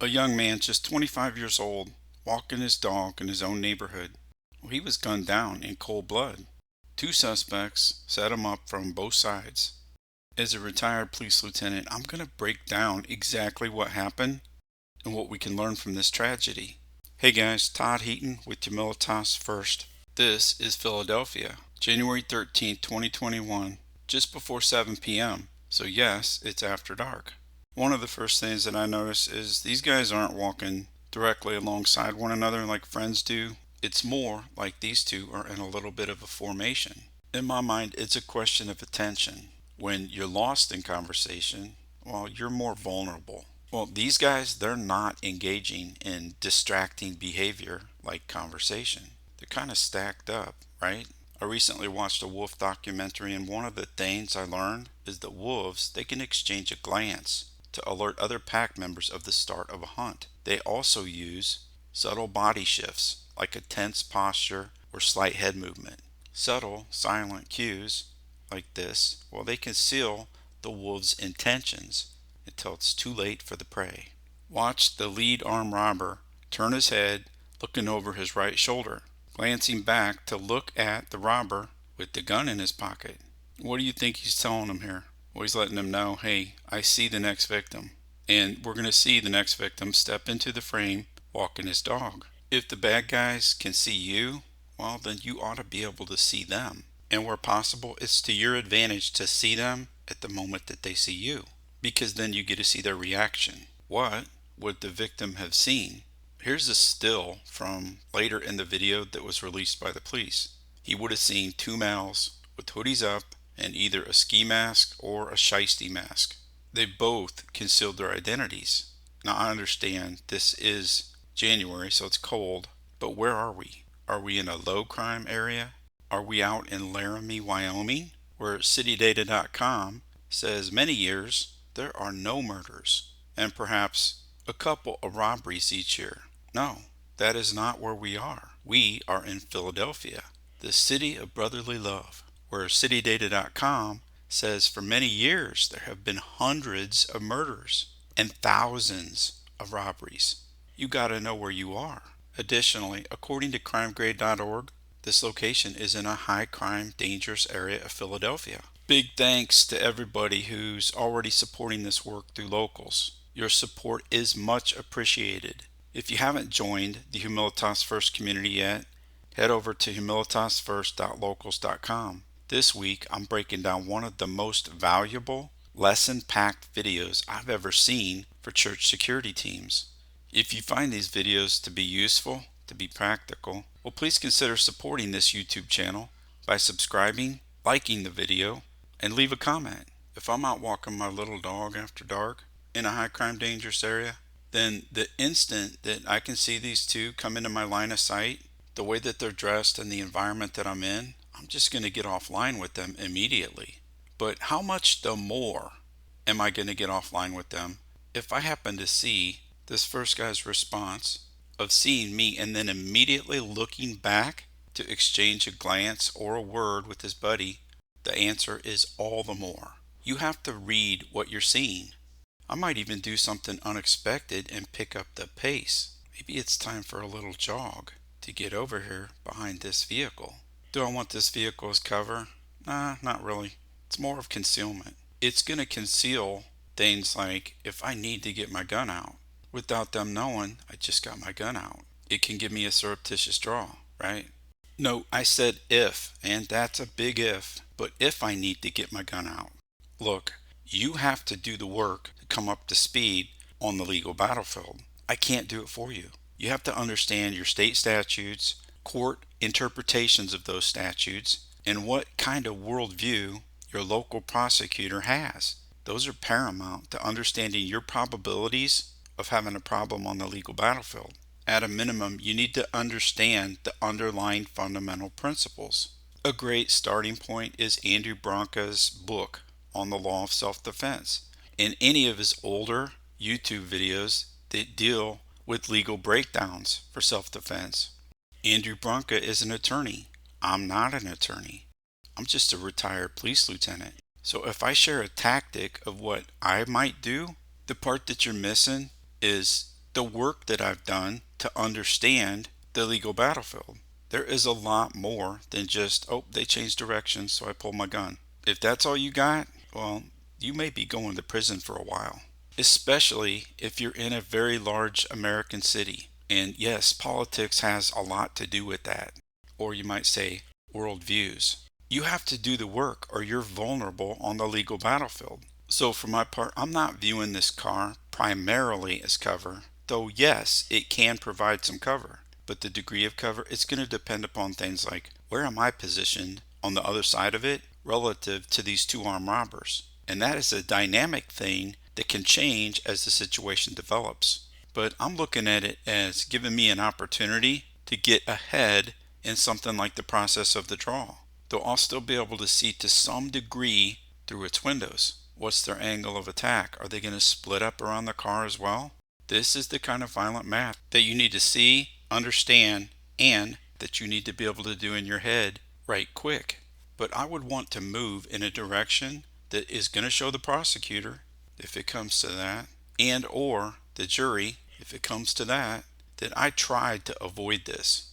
A young man just 25 years old, walking his dog in his own neighborhood. Well, he was gunned down in cold blood. Two suspects set him up from both sides. As a retired police lieutenant, I'm going to break down exactly what happened and what we can learn from this tragedy. Hey guys, Todd Heaton with Humilitas First. This is Philadephia, January 13th, 2021, just before 7 p.m. So yes, it's after dark. One of the first things that I notice is these guys aren't walking directly alongside one another like friends do. It's more like these two are in a little bit of a formation. In my mind, it's a question of attention. When you're lost in conversation, well, you're more vulnerable. Well, these guys, they're not engaging in distracting behavior like conversation. They're kind of stacked up, right? I recently watched a wolf documentary, and one of the things I learned is that wolves, they can exchange a glance to alert other pack members of the start of a hunt. They also use subtle body shifts, like a tense posture or slight head movement. Subtle, silent cues, like this, well, they conceal the wolf's intentions until it's too late for the prey. Watch the lead armed robber turn his head, looking over his right shoulder, glancing back to look at the robber with the gun in his pocket. What do you think he's telling him here? Well, he's letting him know, hey, I see the next victim. And we're going to see the next victim step into the frame walking his dog. If the bad guys can see you, well, then you ought to be able to see them. And where possible, it's to your advantage to see them at the moment that they see you, because then you get to see their reaction. What would the victim have seen? Here's a still from later in the video that was released by the police. He would have seen two males with hoodies up and either a ski mask or a shiesty mask. They both concealed their identities. Now I understand this is January, so it's cold, but where are we? Are we in a low crime area? Are we out in Laramie, Wyoming, where CityData.com says many years there are no murders and perhaps a couple of robberies each year? No, that is not where we are. We are in Philadephia, the city of brotherly love, where CityData.com says for many years there have been hundreds of murders and thousands of robberies. You got to know where you are. Additionally, according to crimegrade.org, this location is in a high crime, dangerous area of Philadephia. Big thanks to everybody who's already supporting this work through locals. Your support is much appreciated. If you haven't joined the Humilitas First community yet, head over to humilitasfirst.locals.com. This week, I'm breaking down one of the most valuable, lesson-packed videos I've ever seen for church security teams. If you find these videos to be useful, to be practical, well, please consider supporting this YouTube channel by subscribing, liking the video, and leave a comment. If I'm out walking my little dog after dark in a high crime dangerous area, then the instant that I can see these two come into my line of sight, the way that they're dressed and the environment that I'm in, I'm just going to get offline with them immediately. But how much the more am I going to get offline with them if I happen to see this first guy's response of seeing me and then immediately looking back to exchange a glance or a word with his buddy? The answer is all the more. You have to read what you're seeing. I might even do something unexpected and pick up the pace. Maybe it's time for a little jog to get over here behind this vehicle. Do I want this vehicle as cover? Nah, not really. It's more of concealment. It's going to conceal things like if I need to get my gun out. Without them knowing, I just got my gun out. It can give me a surreptitious draw, right? No, I said if, and that's a big if, but if I need to get my gun out. Look, you have to do the work to come up to speed on the legal battlefield. I can't do it for you. You have to understand your state statutes, court interpretations of those statutes, and what kind of worldview your local prosecutor has. Those are paramount to understanding your probabilities of having a problem on the legal battlefield. At a minimum, you need to understand the underlying fundamental principles. A great starting point is Andrew Branca's book on the law of self-defense, and any of his older YouTube videos that deal with legal breakdowns for self-defense. Andrew Branca is an attorney. I'm not an attorney. I'm just a retired police lieutenant. So if I share a tactic of what I might do, the part that you're missing is the work that I've done to understand the legal battlefield. There is a lot more than just, oh, they changed directions, so I pulled my gun. If that's all you got, well, you may be going to prison for a while, especially if you're in a very large American city. And yes, politics has a lot to do with that, or you might say worldviews. You have to do the work or you're vulnerable on the legal battlefield. So for my part, I'm not viewing this car primarily as cover, though yes, it can provide some cover. But the degree of cover, it's going to depend upon things like, where am I positioned on the other side of it relative to these two armed robbers? And that is a dynamic thing that can change as the situation develops. But I'm looking at it as giving me an opportunity to get ahead in something like the process of the draw. Though I'll still be able to see to some degree through its windows. What's their angle of attack? Are they going to split up around the car as well? This is the kind of violent math that you need to see, understand, and that you need to be able to do in your head right quick. But I would want to move in a direction that is going to show the prosecutor, if it comes to that, and or the jury, if it comes to that I tried to avoid this.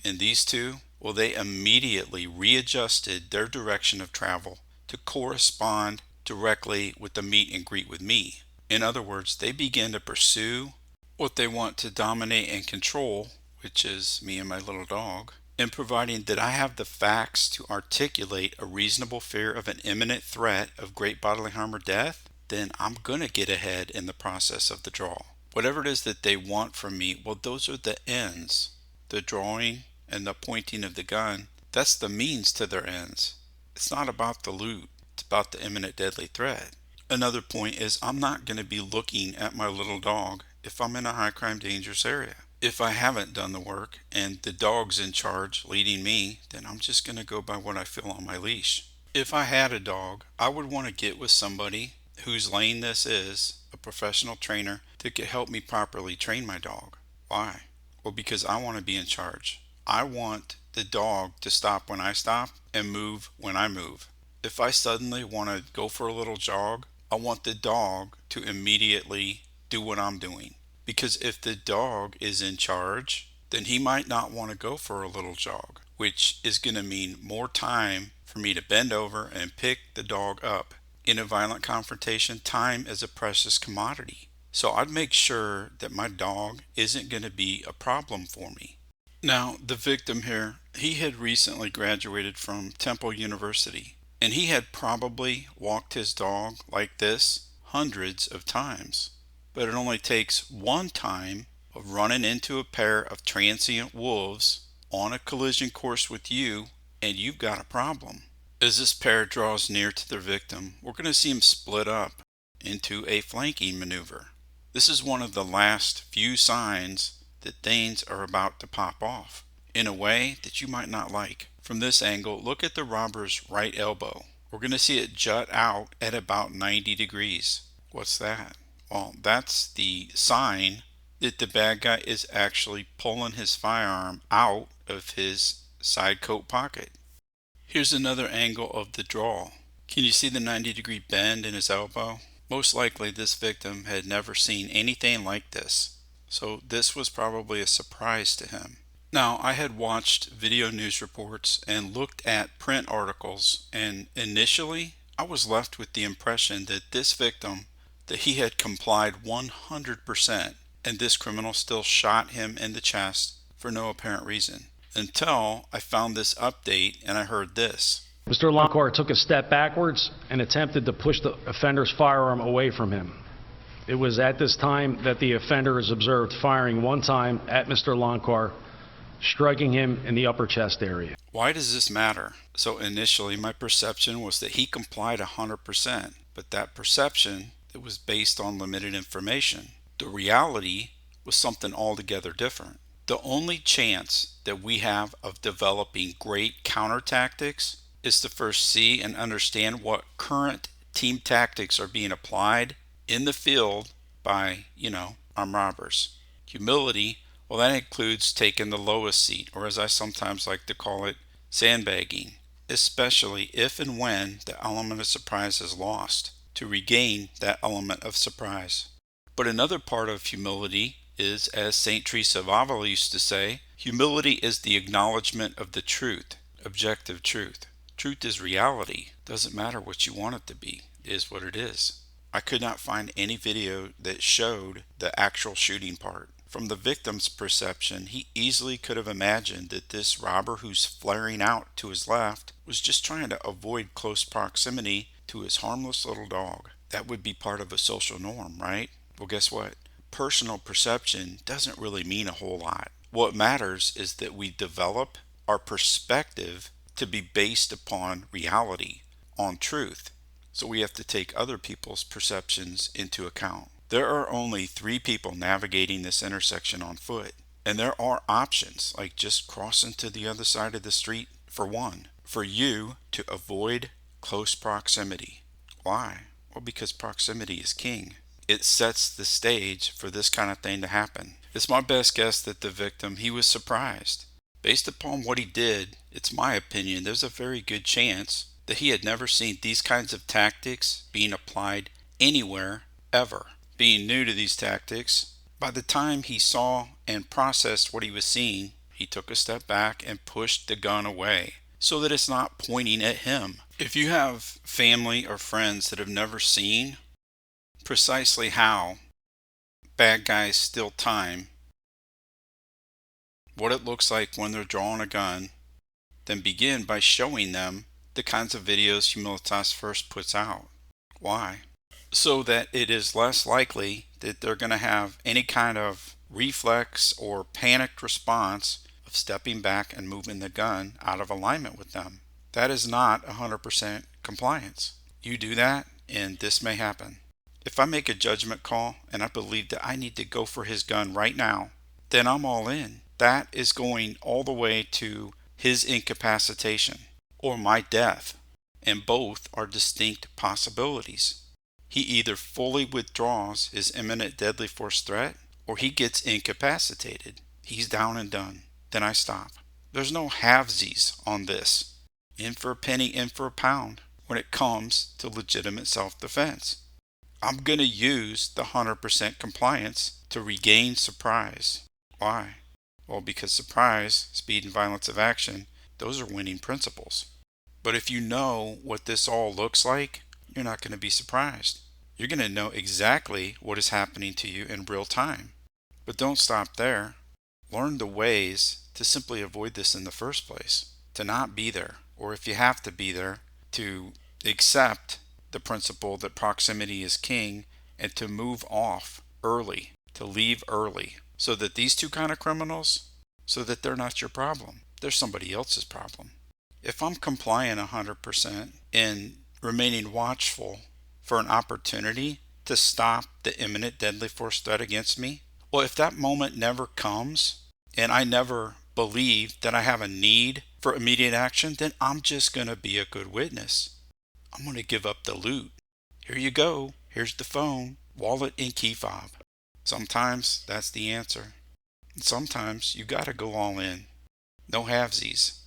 And these two, well, they immediately readjusted their direction of travel to correspond directly with the meet and greet with me. In other words, they began to pursue what they want to dominate and control, which is me and my little dog, and providing that I have the facts to articulate a reasonable fear of an imminent threat of great bodily harm or death, then I'm going to get ahead in the process of the draw. Whatever it is that they want from me, well, those are the ends. The drawing and the pointing of the gun, that's the means to their ends. It's not about the loot, it's about the imminent deadly threat. Another point is I'm not going to be looking at my little dog if I'm in a high crime dangerous area. If I haven't done the work and the dog's in charge leading me, then I'm just going to go by what I feel on my leash. If I had a dog, I would want to get with somebody whose lane this is, a professional trainer that could help me properly train my dog. Why? Well, because I want to be in charge. I want the dog to stop when I stop and move when I move. If I suddenly want to go for a little jog, I want the dog to immediately do what I'm doing. Because if the dog is in charge, then he might not want to go for a little jog, which is going to mean more time for me to bend over and pick the dog up. In a violent confrontation, time is a precious commodity. So I'd make sure that my dog isn't going to be a problem for me. Now, the victim here, he had recently graduated from Temple University, and he had probably walked his dog like this hundreds of times. But it only takes one time of running into a pair of transient wolves on a collision course with you, and you've got a problem. As this pair draws near to their victim, we're going to see them split up into a flanking maneuver. This is one of the last few signs that things are about to pop off in a way that you might not like. From this angle, look at the robber's right elbow. We're going to see it jut out at about 90 degrees. What's that? Well, that's the sign that the bad guy is actually pulling his firearm out of his side coat pocket. Here's another angle of the draw. Can you see the 90-degree bend in his elbow? Most likely this victim had never seen anything like this, so this was probably a surprise to him. Now, I had watched video news reports and looked at print articles, and initially I was left with the impression that this victim, that he had complied 100%, and this criminal still shot him in the chest for no apparent reason. Until I found this update and I heard this. Mr. Longcore took a step backwards and attempted to push the offender's firearm away from him. It was at this time that the offender is observed firing one time at Mr. Longcore, striking him in the upper chest area. Why does this matter? So initially my perception was that he complied 100%, but that perception, it was based on limited information. The reality was something altogether different. The only chance that we have of developing great counter tactics is to first see and understand what current team tactics are being applied in the field by, armed robbers. Humility, well, that includes taking the lowest seat, or as I sometimes like to call it, sandbagging, especially if and when the element of surprise is lost, to regain that element of surprise. But another part of humility is, as St. Teresa of Avila used to say, humility is the acknowledgement of the truth, objective truth. Truth is reality. Doesn't matter what you want it to be. It is what it is. I could not find any video that showed the actual shooting part. From the victim's perception, he easily could have imagined that this robber who's flaring out to his left was just trying to avoid close proximity to his harmless little dog. That would be part of a social norm, right? Well, guess what? Personal perception doesn't really mean a whole lot. What matters is that we develop our perspective to be based upon reality, on truth. So we have to take other people's perceptions into account. There are only 3 people navigating this intersection on foot, and there are options like just crossing to the other side of the street for one, for you to avoid close proximity. Why? Well, because proximity is king. It sets the stage for this kind of thing to happen. It's my best guess that the victim, he was surprised. Based upon what he did, it's my opinion, there's a very good chance that he had never seen these kinds of tactics being applied anywhere, ever. Being new to these tactics, by the time he saw and processed what he was seeing, he took a step back and pushed the gun away so that it's not pointing at him. If you have family or friends that have never seen precisely how bad guys steal time, what it looks like when they're drawing a gun, then begin by showing them the kinds of videos Humilitas first puts out. Why? So that it is less likely that they're going to have any kind of reflex or panicked response of stepping back and moving the gun out of alignment with them. That is not 100% compliance. You do that and this may happen. If I make a judgment call and I believe that I need to go for his gun right now, then I'm all in. That is going all the way to his incapacitation or my death, and both are distinct possibilities. He either fully withdraws his imminent deadly force threat or he gets incapacitated. He's down and done. Then I stop. There's no halvesies on this. In for a penny, in for a pound when it comes to legitimate self-defense. I'm going to use the 100% compliance to regain surprise. Why? Well, because surprise, speed, and violence of action, those are winning principles. But if you know what this all looks like, you're not going to be surprised. You're going to know exactly what is happening to you in real time. But don't stop there. Learn the ways to simply avoid this in the first place. To not be there, or if you have to be there, to accept the principle that proximity is king and to move off early, to leave early, so that these two kind of criminals, so that they're not your problem. They're somebody else's problem. If I'm complying 100% and remaining watchful for an opportunity to stop the imminent deadly force threat against me, well, if that moment never comes and I never believe that I have a need for immediate action, then I'm just going to be a good witness. I'm going to give up the loot. Here you go. Here's the phone, wallet, and key fob. Sometimes that's the answer. And sometimes you got to go all in. No halvesies.